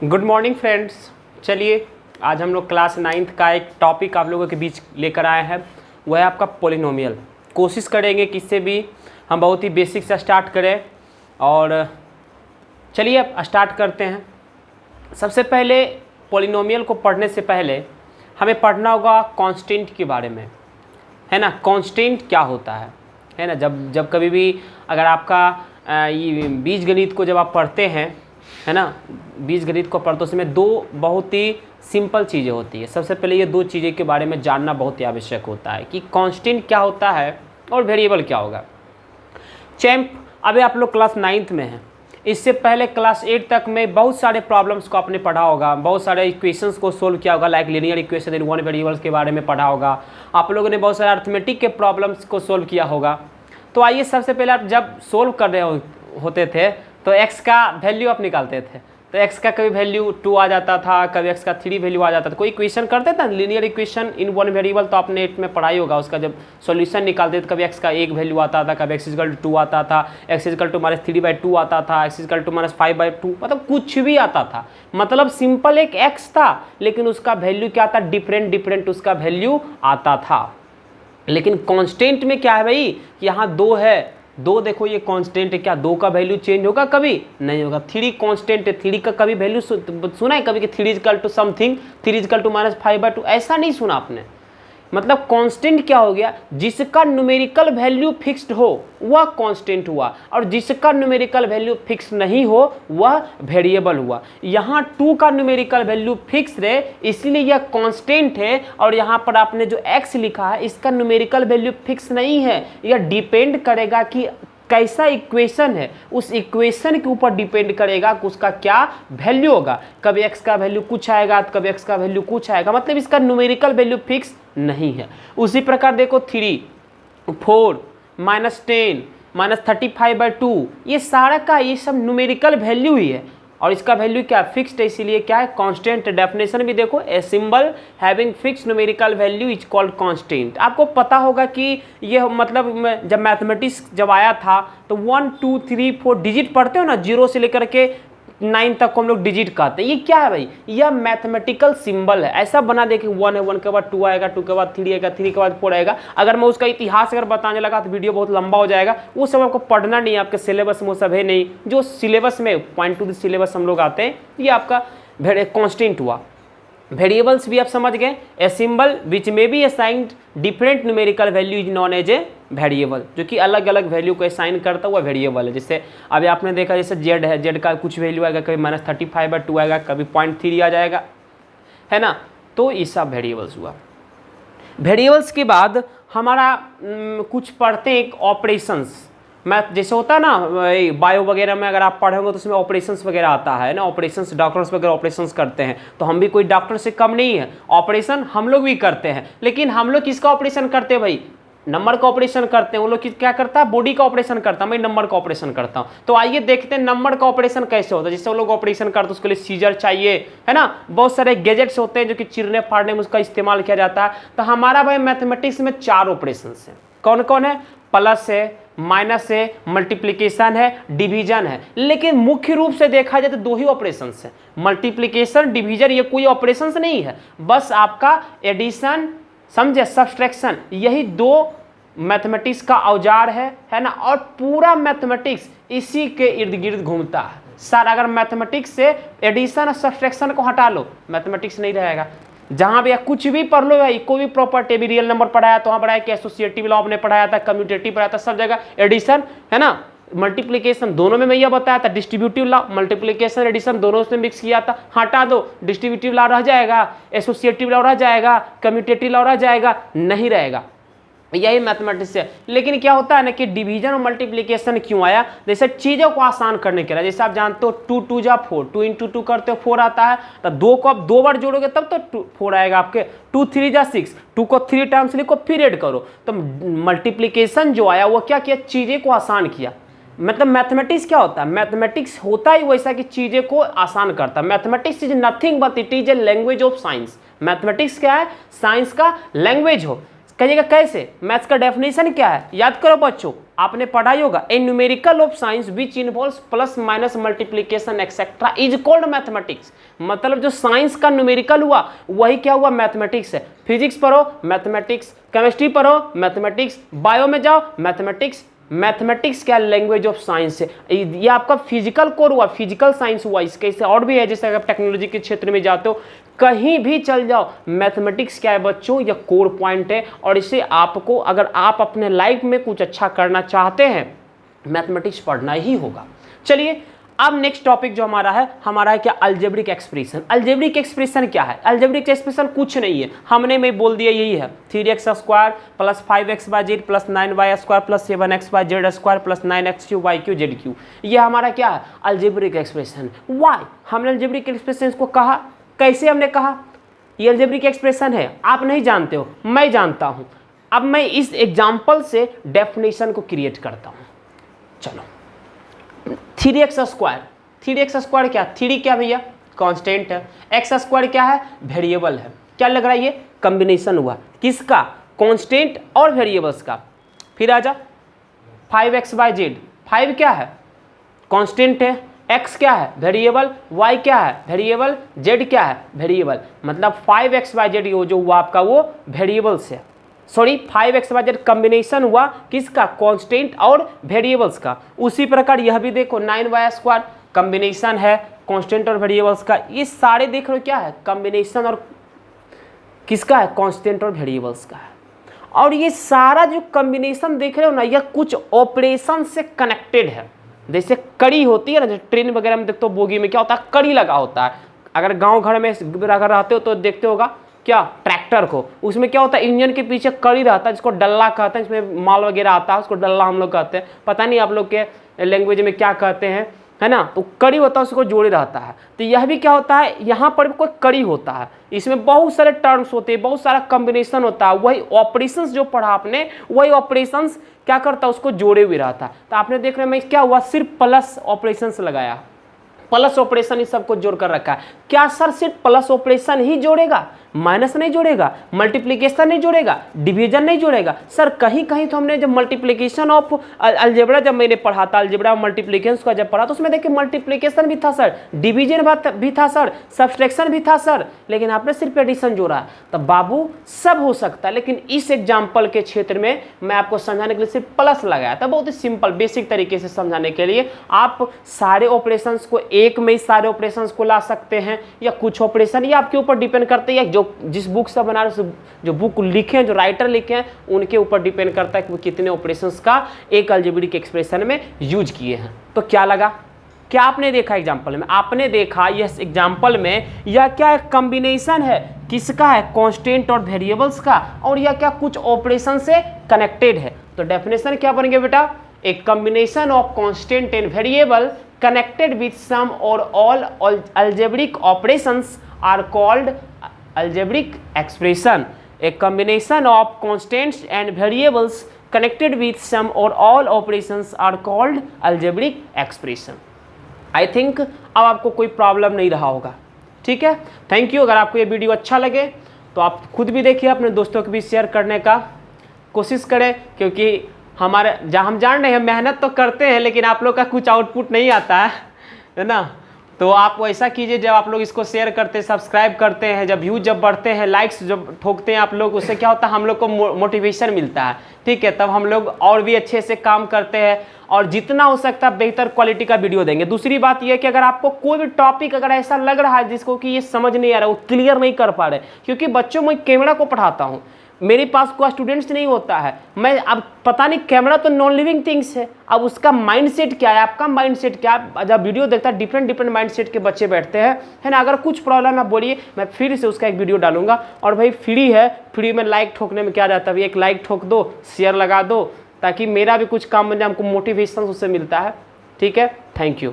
Good morning friends. चलिए आज हम लोग क्लास 9th का एक टॉपिक आप लोगों के बीच लेकर आए हैं, वह है आपका पोलिनोमियल। कोशिश करेंगे कि इससे भी हम बहुत ही बेसिक से स्टार्ट करें। और चलिए अब स्टार्ट करते हैं। सबसे पहले पोलिनोमियल को पढ़ने से पहले हमें पढ़ना होगा कांस्टेंट के बारे में, है ना। कांस्टेंट क्या होता है ना। जब कभी भी अगर आपका ये बीजगणित को जब आप पढ़ते हैं, है ना, बीजगणित को पढ़ते उसमें दो बहुत ही सिंपल चीज़ें होती है। सबसे पहले ये दो चीज़ें के बारे में जानना बहुत ही आवश्यक होता है कि कांस्टेंट क्या होता है और वेरिएबल क्या होगा। चैम्प अभी आप लोग क्लास 9th में हैं, इससे पहले क्लास 8 तक में बहुत सारे प्रॉब्लम्स को आपने पढ़ा होगा, बहुत सारे इक्वेशंस को सोल्व किया होगा, like linear equation in one variables के बारे में पढ़ा होगा। आप लोगों ने बहुत सारे अर्थमेटिक के प्रॉब्लम्स को सोल्व किया होगा। तो आइए सबसे पहले आप जब सोल्व कर रहे होते थे तो x का वैल्यू आप निकालते थे, तो x का कभी वैल्यू 2 आ जाता था, कभी x का 3 वैल्यू आ जाता था। कोई इक्वेशन करते थे linear equation in one variable, तो आपने 8 में पढ़ाई होगा। उसका जब सॉल्यूशन निकालते थे कभी x का 1 वैल्यू आता था, कभी x = 2 आता था, x = -3/2 आता था, x = -5/2, मतलब कुछ भी आता था। मतलब सिंपल एक x था लेकिन उसका वैल्यू क्या था, डिफरेंट उसका वैल्यू आता था। लेकिन कांस्टेंट में क्या है भाई कि यहाँ 2 है, 2 देखो ये कांस्टेंट है, क्या 2 का वैल्यू चेंज होगा? कभी नहीं होगा। 3 कांस्टेंट है, 3 का कभी वैल्यू सुना है कभी कि 3 = समथिंग, 3 = -5/2? ऐसा नहीं सुना आपने। मतलब कांस्टेंट क्या हो गया, जिसका न्यूमेरिकल वैल्यू फिक्स्ड हो वह कांस्टेंट हुआ, और जिसका न्यूमेरिकल वैल्यू फिक्स नहीं हो वह वेरिएबल हुआ। यहाँ 2 का न्यूमेरिकल वैल्यू फिक्स है इसलिए यह कांस्टेंट है, और यहाँ पर आपने जो x लिखा है इसका न्यूमेरिकल वैल्यू फिक्स नहीं है। यह डिपेंड करेगा कि कैसा इक्वेशन है, उस इक्वेशन के ऊपर डिपेंड करेगा कि उसका क्या वैल्यू होगा। कभी x का वैल्यू कुछ आएगा तो कभी x का वैल्यू कुछ आएगा, मतलब इसका न्यूमेरिकल वैल्यू फिक्स नहीं है। उसी प्रकार देखो 3, 4, -10, -35/2, ये सारा का ये सब न्यूमेरिकल वैल्यू ही है, और इसका वैल्यू क्या फिक्स्ड है, इसीलिए क्या है कांस्टेंट। डेफिनेशन भी देखो, a symbol having fixed numerical value is called constant. आपको पता होगा कि ये मतलब जब मैथमेटिक्स जब आया था तो 1 2 3 4 डिजिट पढ़ते हो ना, 0 से लेकर के 9 तक को हम लोग डिजिट कहते हैं। ये क्या है भाई, यह मैथमेटिकल सिंबल है। ऐसा बना दे कि 1 है, 1 के बाद 2 आएगा, 2 के बाद 3 आएगा, 3 के बाद 4 आएगा। अगर मैं उसका इतिहास अगर बताने लगा तो वीडियो बहुत लंबा हो जाएगा, वो सब आपको पढ़ना नहीं है, आपके सिलेबस में वो सब है नहीं। जो सिलेबस में पॉइंट टू द सिलेबस हम लोग आते हैं, ये आपका कांस्टेंट हुआ। वेरिएबल्स भी आप समझ गए, a symbol which may be assigned different numerical value is known as a variable, जो कि अलग अलग वैल्यू को असाइन करता हुआ वेरिएबल है। जैसे अभी आपने देखा जैसे z है, z का कुछ वैल्यू आएगा, कभी -35/2 आएगा, कभी 0.3 आ जाएगा, है ना। तो ये सब वेरिएबल्स हुआ। वेरिएबल्स के बाद हमारा कुछ पढ़ते हैं एक ऑपरेशंस। मैथ जैसे होता है ना बायो वगैरह में, अगर आप पढ़ोगे तो उसमें ऑपरेशंस वगैरह आता है ना, ऑपरेशंस डॉक्टर्स वगैरह ऑपरेशंस करते हैं, तो हम भी कोई डॉक्टर से कम नहीं है। ऑपरेशन हम लोग भी करते हैं, लेकिन हम लोग किसका ऑपरेशन करते हैं भाई, नंबर का ऑपरेशन करते हैं। वो लोग क्या करता है, बॉडी का ऑपरेशन करता है, मैं नंबर का ऑपरेशन करता हूँ। तो आइए देखते हैं नंबर का ऑपरेशन कैसे होता है। जिससे वो लोग ऑपरेशन करते हैं उसके लिए सीजर चाहिए, है ना, बहुत सारे गैजेट्स होते हैं जो कि चिरने फाड़ने में उसका इस्तेमाल किया जाता है। तो हमारा भाई मैथमेटिक्स में 4 ऑपरेशन है। कौन कौन है, प्लस है, माइनस है, मल्टीप्लिकेशन है, डिवीजन है। लेकिन मुख्य रूप से देखा जाए तो 2 ही ऑपरेशन है, मल्टीप्लिकेशन, डिवीजन। ये कोई ऑपरेशन नहीं है, बस आपका एडिशन, समझे, सब्सट्रैक्शन, यही 2 मैथमेटिक्स का औजार है ना। और पूरा मैथमेटिक्स इसी के इर्द गिर्द घूमता है। सर अगर मैथमेटिक्स से एडिशन और सब्सट्रैक्शन को हटा लो, मैथमेटिक्स नहीं रहेगा। जहां भी कुछ भी पढ़ लो भाई, कोई भी प्रॉपर्टी भी, रियल नंबर पढ़ाया तो वहां पढ़ाया कि एसोसिएटिव लॉ आपने पढ़ाया था, कम्यूटेटिव पढ़ाया था, सब जगह एडिशन, है ना, मल्टीप्लिकेशन, दोनों में मैं यह बताया था। डिस्ट्रीब्यूटिव लॉ, मल्टीप्लिकेशन, एडिशन दोनों से मिक्स किया था। हटा दो, डिस्ट्रीब्यूटिव लॉ रह जाएगा, एसोसिएटिव लॉ रह जाएगा, कम्यूटेटिव लॉ रह जाएगा, नहीं रहेगा। यही मैथमेटिक्स है। लेकिन क्या होता है ना कि डिवीजन और मल्टीप्लिकेशन क्यों आया, जैसे चीज़ों को आसान करने के लिए। जैसे आप जानते हो 2 2 जा 4, 2 × 2 करते हो 4 आता है, तो 2 को आप 2 बार जोड़ोगे तब तो 4 आएगा आपके। 2 3 जा 6, 2 को 3 टाइम्स लिखो फिर ऐड करो। तो मल्टीप्लिकेशन जो आया वो क्या किया, चीज़ें को आसान किया। मतलब मैथमेटिक्स क्या होता है, मैथमेटिक्स होता ही वैसा कि चीज़ें को आसान करता है। Mathematics is nothing but it is a language of science. Mathematics क्या है, साइंस का लैंग्वेज हो। कहिएगा कैसे, मैथ्स का डेफिनेशन क्या है, याद करो बच्चों, आपने पढ़ा ही होगा, ए numerical of science which involves plus minus multiplication etcetera is called mathematics. मतलब जो साइंस का न्यूमेरिकल हुआ वही क्या हुआ, मैथमेटिक्स है। फिजिक्स पढ़ो मैथमेटिक्स, केमिस्ट्री पढ़ो मैथमेटिक्स, बायो में जाओ मैथमेटिक्स। मैथमेटिक्स क्या, लैंग्वेज ऑफ साइंस है। ये आपका फिजिकल कोर हुआ, फिजिकल साइंस हुआ। इसके इससे और भी है, जैसे अगर टेक्नोलॉजी के क्षेत्र में जाते हो, कहीं भी चल जाओ, मैथमेटिक्स क्या है बच्चों, ये कोर पॉइंट है। और इसे आपको, अगर आप अपने लाइफ में कुछ अच्छा करना चाहते हैं, मैथमेटिक्स पढ़ना ही होगा। चलिए अब नेक्स्ट टॉपिक जो हमारा है क्या, अलजेब्रिक एक्सप्रेशन। अलजेब्रिक एक्सप्रेशन क्या है, अलजेब्रिक एक्सप्रेशन कुछ नहीं है, हमने में बोल दिया यही है, 3x² plus 5x/z plus 9y² plus 7x/z² plus 9x3y3z3। ये हमारा क्या है, अलजेब्रिक एक्सप्रेशन। वाई हमने अलजेब्रिक एक्सप्रेशन को कहा, कैसे हमने कहा, ये अलजेब्रिक एक्सप्रेशन है, आप नहीं जानते हो, मैं जानता हूं। अब मैं इस एग्जाम्पल से डेफिनेशन को क्रिएट करता हूं। चलो 3x², 3x² क्या, 3 क्या भैया, कांस्टेंट है, x² क्या है, वेरिएबल है। क्या लग रहा है, ये कॉम्बिनेशन हुआ, किसका, कांस्टेंट और वेरिएबल्स का। फिर आजा 5x/z, 5 क्या है, कांस्टेंट है, x क्या है, वेरिएबल, y क्या है, वेरिएबल, z क्या है, वेरिएबल। मतलब 5x/z जो हुआ आपका वो वेरिएबल्स है, सॉरी 5x/z कॉम्बिनेशन हुआ किसका, कांस्टेंट और वेरिएबल्स का। उसी प्रकार यह भी देखो 9y² कॉम्बिनेशन है कांस्टेंट और वेरिएबल्स का। ये सारे देख रहे हो क्या है, कॉम्बिनेशन और किसका है, कांस्टेंट और वेरिएबल्स का है। और ये सारा जो कॉम्बिनेशन देख रहे हो ना, यह कुछ ऑपरेशन से कनेक्टेड है। जैसे कड़ी होती है ना, जैसे ट्रेन वगैरह में देखते हो, बोगी में क्या होता है, कड़ी लगा होता है। अगर गाँव घर में अगर रहते हो तो देखते होगा क्या, ट्रैक्टर को, उसमें क्या होता है, इंजन के पीछे कड़ी रहता है जिसको डल्ला कहते हैं, इसमें माल वगैरह आता है, उसको डल्ला हम लोग कहते हैं, पता नहीं आप लोग के लैंग्वेज में क्या कहते हैं, है ना। तो कड़ी होता है, उसको जोड़े रहता है। तो यह भी क्या होता है, यहाँ पर भी कोई कड़ी होता है, इसमें बहुत सारे टर्म्स होते हैं, बहुत सारा कॉम्बिनेशन होता है। वही ऑपरेशंस जो पढ़ा आपने, वही ऑपरेशंस क्या करता है, उसको जोड़े हुए रहता है। तो आपने देख रहे हैं क्या हुआ, सिर्फ प्लस ऑपरेशंस लगाया, प्लस ऑपरेशन इस सबको जोड़ कर रखा है। क्या सर सिर्फ प्लस ऑपरेशन ही जोड़ेगा, माइनस नहीं जोड़ेगा, मल्टीप्लिकेशन नहीं जोड़ेगा, डिवीजन नहीं जोड़ेगा। सर कहीं कहीं तो हमने जब मल्टीप्लिकेशन ऑफ अलजेब्रा जब मैंने पढ़ा था, अलजेब्रा मल्टीप्लिकेशन का जब पढ़ा तो उसमें देखिए मल्टीप्लिकेशन भी था सर, डिवीजन भी था सर, सब्सट्रैक्शन भी था सर, लेकिन आपने सिर्फ एडिशन जोड़ा। तो बाबू सब हो सकता है, लेकिन इस एग्जाम्पल के क्षेत्र में मैं आपको समझाने के लिए सिर्फ प्लस लगाया था, बहुत ही सिंपल बेसिक तरीके से समझाने के लिए। आप सारे ऑपरेशन को एक में ही सारे ऑपरेशन को ला सकते हैं, या कुछ ऑपरेशन ये आपके ऊपर डिपेंड करते हैं, जो जिस बुक से बना रहे, जो बुक लिखे हैं, जो राइटर लिखे हैं, उनके ऊपर डिपेंड करता है कि वो कितने ऑपरेशंस का एक अलजेब्रिक एक्सप्रेशन में यूज किए हैं। तो क्या लगा, क्या आपने देखा एग्जांपल में, आपने देखा यस एग्जांपल में यह क्या एक कॉम्बिनेशन है, किसका है, कांस्टेंट और वेरिएबल्स का, और यह क्या कुछ ऑपरेशन से कनेक्टेड है। तो डेफिनेशन क्या बन गया बेटा, एक combination of constant and variable connected with some or all algebraic operations are called algebraic expression. A combination of constants and variables connected with some or all operations are called algebraic expression. I think अब आपको कोई problem नहीं रहा होगा, ठीक है। Thank you. अगर आपको ये वीडियो अच्छा लगे तो आप खुद भी देखिए, अपने दोस्तों को भी शेयर करने का कोशिश करें, क्योंकि हमारे जहाँ हम जान रहे हैं मेहनत तो करते हैं, लेकिन आप लोग का कुछ आउटपुट नहीं आता है ना। तो आप वैसा कीजिए, जब आप लोग इसको शेयर करते हैं, सब्सक्राइब करते हैं, जब व्यूज जब बढ़ते हैं, लाइक्स जब ठोकते हैं आप लोग, उससे क्या होता है, हम लोग को मोटिवेशन मिलता है, ठीक है। तब हम लोग और भी अच्छे से काम करते हैं, और जितना हो सकता है बेहतर क्वालिटी का वीडियो देंगे। दूसरी बात यह कि अगर आपको कोई भी टॉपिक अगर ऐसा लग रहा है जिसको कि ये समझ नहीं आ रहा, वो क्लियर नहीं कर पा रहे, क्योंकि बच्चों में कैमरा को पढ़ाता हूँ, मेरे पास कोई स्टूडेंट्स नहीं होता है, मैं अब पता नहीं, कैमरा तो नॉन लिविंग थिंग्स है, अब उसका माइंडसेट क्या है, आपका माइंडसेट क्या है, जब वीडियो देखता है डिफरेंट माइंडसेट के बच्चे बैठते हैं, है ना। अगर कुछ प्रॉब्लम है बोलिए, मैं फिर से उसका एक वीडियो डालूंगा। और भाई फ्री है, फ्री में लाइक ठोकने में क्या जाता है, एक लाइक ठोक दो, शेयर लगा दो, ताकि मेरा भी कुछ काम बन जाए, हमको मोटिवेशन उससे मिलता है, ठीक है। Thank you.